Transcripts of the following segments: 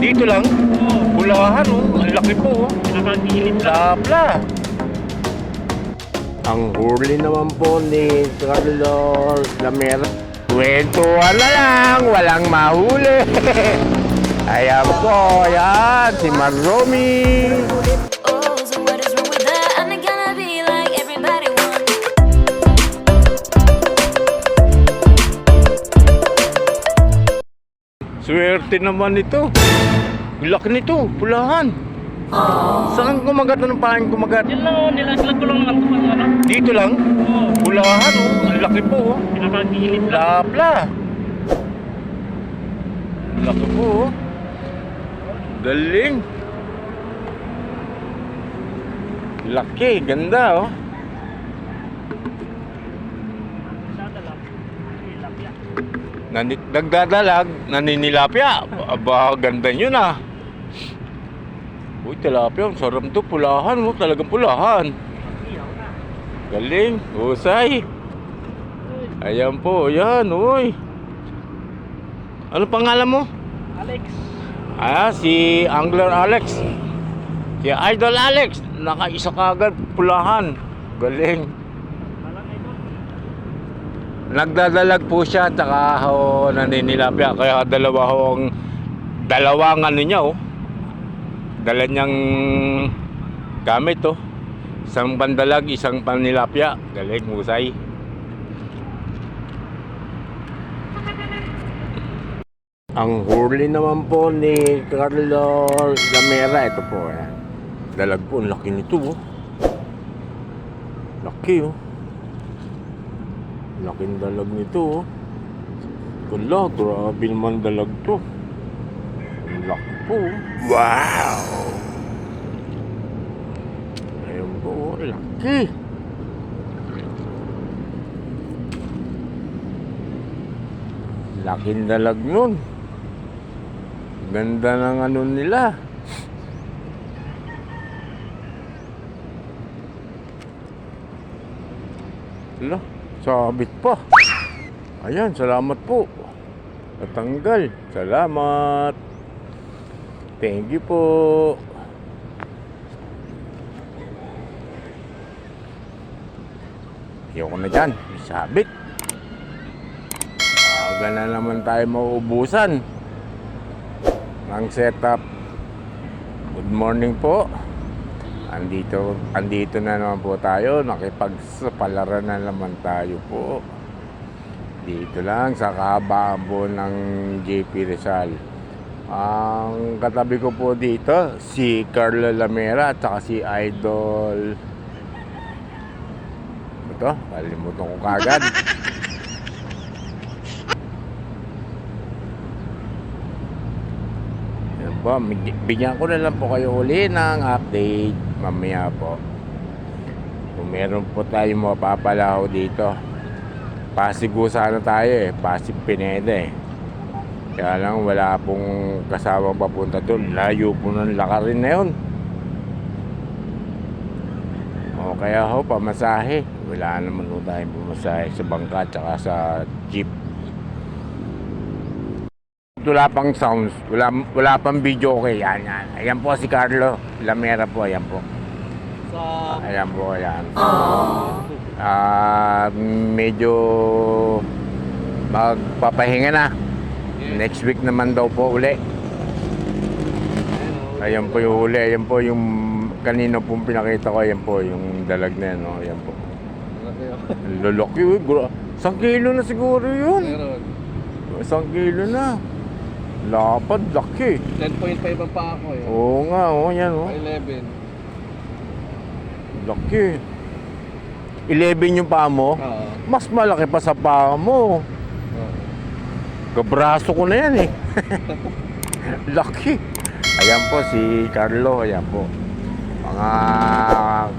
Dito lang? Bulahan, oh. Ang laki po, oh. Nakagilid lang. Labla. Ang huli naman po ni Carlos Lamera. Kwentuhan na lang, walang mahuli. Ayan po, ayan, si Maromi. Oh, so what is wrong with that? I'm not gonna be like everybody wants. Swerte naman ito. Laki nito, pulahan. Saan kumagat? Anong paing kumagat? Yan lang oh, nilaslag ko lang naman ito. Ano? Dito lang? Oo. Pulahan, oh. Ang laki po, oh. Nakagilid lang. Labla. Laki po, oh. Galing. Laki, ganda, oh. Dadalag. Tilapia. Nagdadalag, naninilapia. Aba, ganda nyo na. Uy, tilapia, ang sarap to. Pulahan, oh. Talagang pulahan. Iyaw na. Galing, husay. Ayan po, yan, uy. Ano pangalan mo? Alex. Si Angler Alex. Si Idol Alex. Nakaisa kagad, pulahan. Galing. Malang ito. Nagdadalag po siya, tsaka naninilapia. Kaya dalawang ano niya, oh. Dala niyang gamit, oh. Isang pandalag, isang panilapia. Galing, husay. Ang huli naman po ni Carlos Lamera, ito po, dalag po, ang laki nito, oh. Laki, oh. Laking dalag nito, oh. Kala, grabe naman dalag to. Ang laki po, oh. Wow! Ayun po, oh, laki. Laking dalag nun. Ganda ng ano nila. Hala, sabit pa. Ayan, salamat po. Natanggal. Salamat. Thank you po. Ayoko na dyan. Sabit. Aga na naman tayo mauubusan ng setup. Good morning po. Andito na naman po tayo. Nakipagsapalaran na naman tayo po. Dito lang sa kahabaan po ng JP Rizal. Ang katabi ko po dito, si Carlo Lamera at saka si Idol. Ito, kalimutan ko kagad. Po, bigyan ko na lang po kayo uli ng update mamaya po. Kung meron po tayong mapapalaho dito. Pasig sana tayo Pasig Pineda Kaya lang wala pong kasawang papunta doon. Layo po ng lakarin na yun. O kaya ho, pamasahe. Wala naman po tayong pamasahe sa bangka tsaka sa jeep. Wala pang sounds, wala pang video, okay. Yan. Ayan po si Carlo Lamera po, ayan po. Ayan po, ayan. Medyo magpapahinga na. Next week naman daw po uli. Ayan po yung uli, ayan po yung kanina pong pinakita ko, ayan po yung dalag na yan, no? Ayan po. Lulok yun, 1 kilo na siguro yun. 1 kilo na. Lapad, laki. 10.5 ang pa ako Oo nga, yan, 11. Laki. 11 yung paa mo? Oo. Mas malaki pa sa paa mo. Kabraso ko na yan Laki. Ayan po si Carlo, ayan po. Mga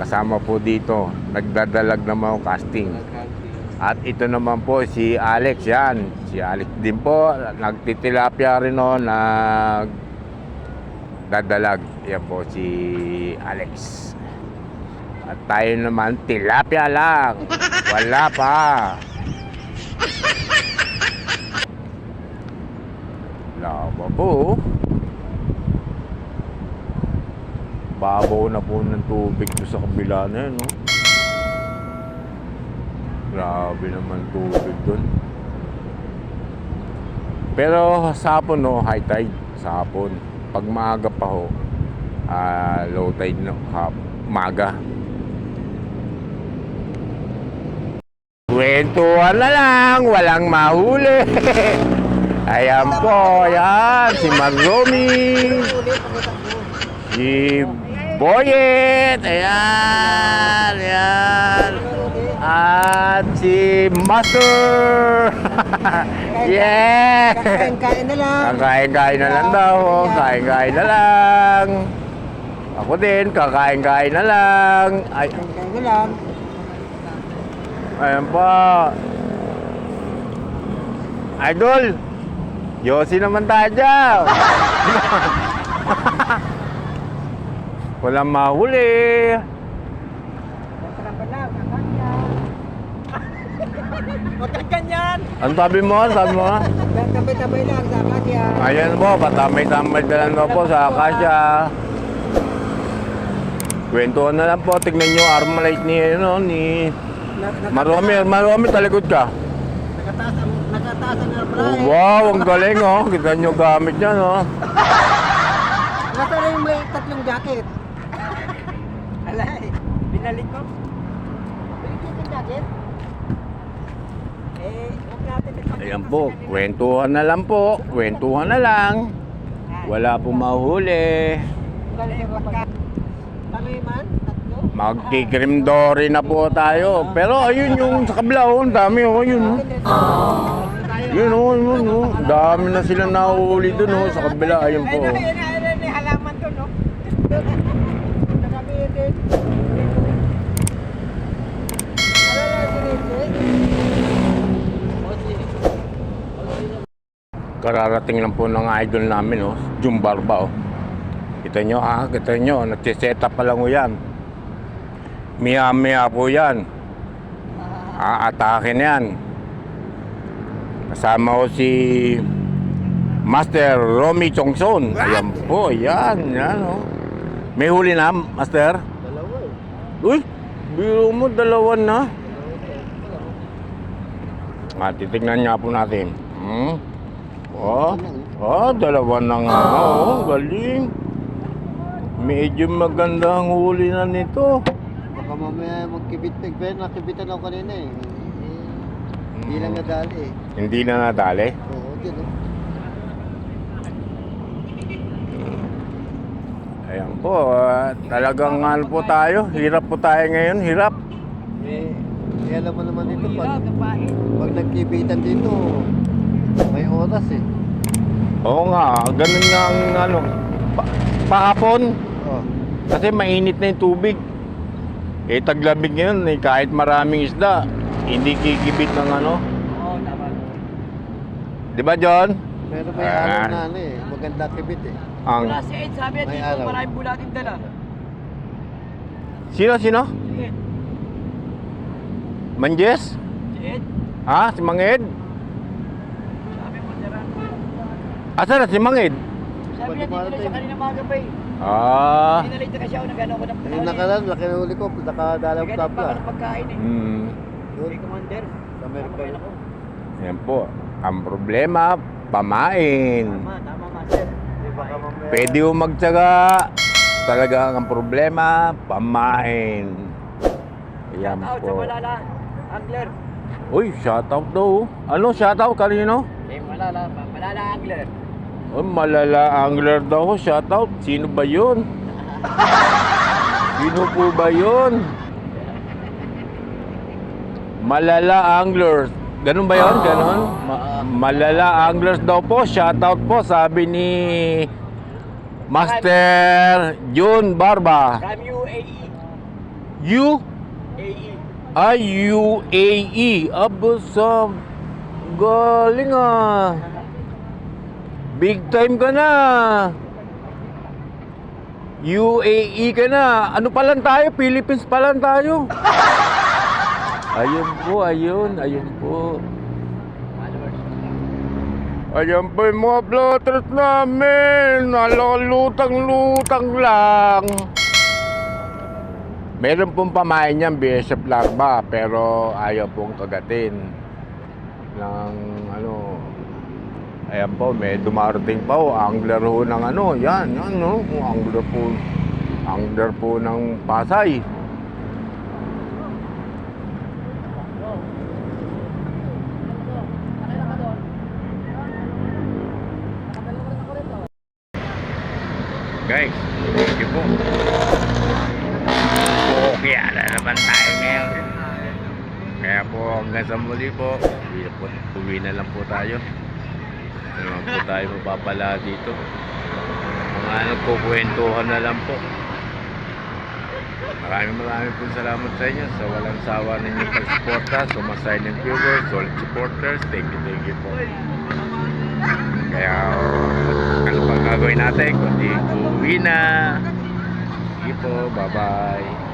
kasama po dito, nagdadalag naman casting. At ito naman po si Alex, yan. Si Alex din po, nagtitilapia rin nagdadalag. Yan po si Alex. At tayo naman, tilapia lang. Wala pa. Laba po. Babaw na po ng tubig doon sa kabila na yun, no? Grabe naman tubig doon. Pero sa hapon, no, high tide sa hapon. Pag maaga pa ho, low tide no, maga. Kwentuhan na lang, walang mahuli. Ayan po, ayan, si Maromi, si Boyet, ayan, ayan. At si Master. Yeah. Kain na lang. Kakain-kain na lang daw. Kain-kain na lang. Ako din, kakain-kain na lang. Ay, Kain na lang. ayan pa. Idol, Yossi naman tayo dyan. Walang mahuli. Masarap lang. Huwag kang ganyan. Ang sabi mo? Sabi mo? Tabay-tabay lang sa Akasya. Ayan po, patamay-tamay na lang daw po sa Akasya. Kwentuhan na lang po, tignan nyo, Armalite ni, ano, ni Marami talikod ka. Nakataas ang Oh, airfryer. wow, ang galing oh. Kita nyo gamit yan oh. Nasa rin may tatlong jacket. Alay, binalik ko. Binalik yung jacket? Huwag natin ipag- Ayan po, kwentuhan na lang po. Kwentuhan na lang. Wala po mahuli. Kami man, tatlo. Magkikrimdori na po tayo. Pero ayun yung sa kabila oh, ang dami oh, yun oh. Yun oh, yun oh. Dami na sila nahuli dun oh, sa kabila. Ayun po. Ayun na, halaman doon, no? Nakamitin. Ano na, Kararating lang po ng idol namin oh, Jumbarba oh. Kita nyo kita nyo, nagsiset up pa lang ho yan. Mia po yan. Aatakin yan. Kasama ko si Master Romy Chongson. Ayan po, yan oh. May huli na, Master? Dalawa eh. Uy, biro mo, dalawan na. Titignan nga po natin. Dalawa na nga. Oh, galing. Medyo maganda ang huli na nito. Baka mamaya magkibit-bit. Pero nakibitan ako kanina eh. Hindi lang nadali eh. Hindi na nadali. Oo, dyan oh. Ayan po, talagang ano po tayo. Hirap po tayo ngayon, hirap. Alam mo naman dito pag nagkibitan dito, may oras eh. Oo nga, ganun nga ang ano, pahapon. Oh. Kasi mainit na yung tubig. Taglamig ngayon, kahit maraming isda, hindi kikibit ng ano. Oo, tama. Di ba, John? Pero may araw na ano eh, maganda kibit eh. Ang... Wala si Ed, sabi May dito, araw. maraming bulating dala. Sino? Si Ed. Manjes? Si Ed. Ha? Si Mang Ed? Sabi mo, dara. Asa na si Mang Ed? Sabi niya, dito na siya kanina mga gabay. Pinalate na kasi ako, nag-ano ako ng Yung nakalan, laki na huli ko, nakadalaw Naghanap tabla. pa ako ng pagkain eh. Doon, Hey, Commander. sa Amerika. Pagkain ako. Yan po. Ang problema, pamain. Tama, Master. Di baka mamaya. Pwede mo magtyaga. Talaga ang problema, pamain. Yan Shout out sa po. Malala, Angler. Uy, shoutout daw. Ano shoutout kanino? Malala Angler. Oh, malala angler daw. Shoutout. Sino ba yun? Sino po ba yun? Malala anglers. Ganun ba yun? Ganun? Malala anglers daw po. Shoutout po. Sabi ni Master Jun Barba. From UAE. U? AE. UAE. Aba sa galing ah. Big time ka na. UAE ka na. Ano pa lang tayo? Philippines pa lang tayo. Ayun po, ayun po. Ayan po yung mga plotters namin. Nalalutang-lutang lang. Meron pong pamain niyan, BSF larva, pero ayaw pong kagatin ng ano. Ayan po, may dumarating pa ho, angler ho ng ano, yan, no, angler po ng Pasay. Guys, thank you po. Okay, na naman tayo ngayon. Kaya po hanggang sa muli po, uwi na lang po tayo. Ano naman po tayo mapapala dito. Mga nagkukwentuhan na lang po. Maraming po salamat sa inyo sa walang sawa ninyong pag-suporta, sa mga silent viewers, solid supporters. Thank you po. Kaya ano pang gagawin natin kundi uwi na. Sige po, bye bye.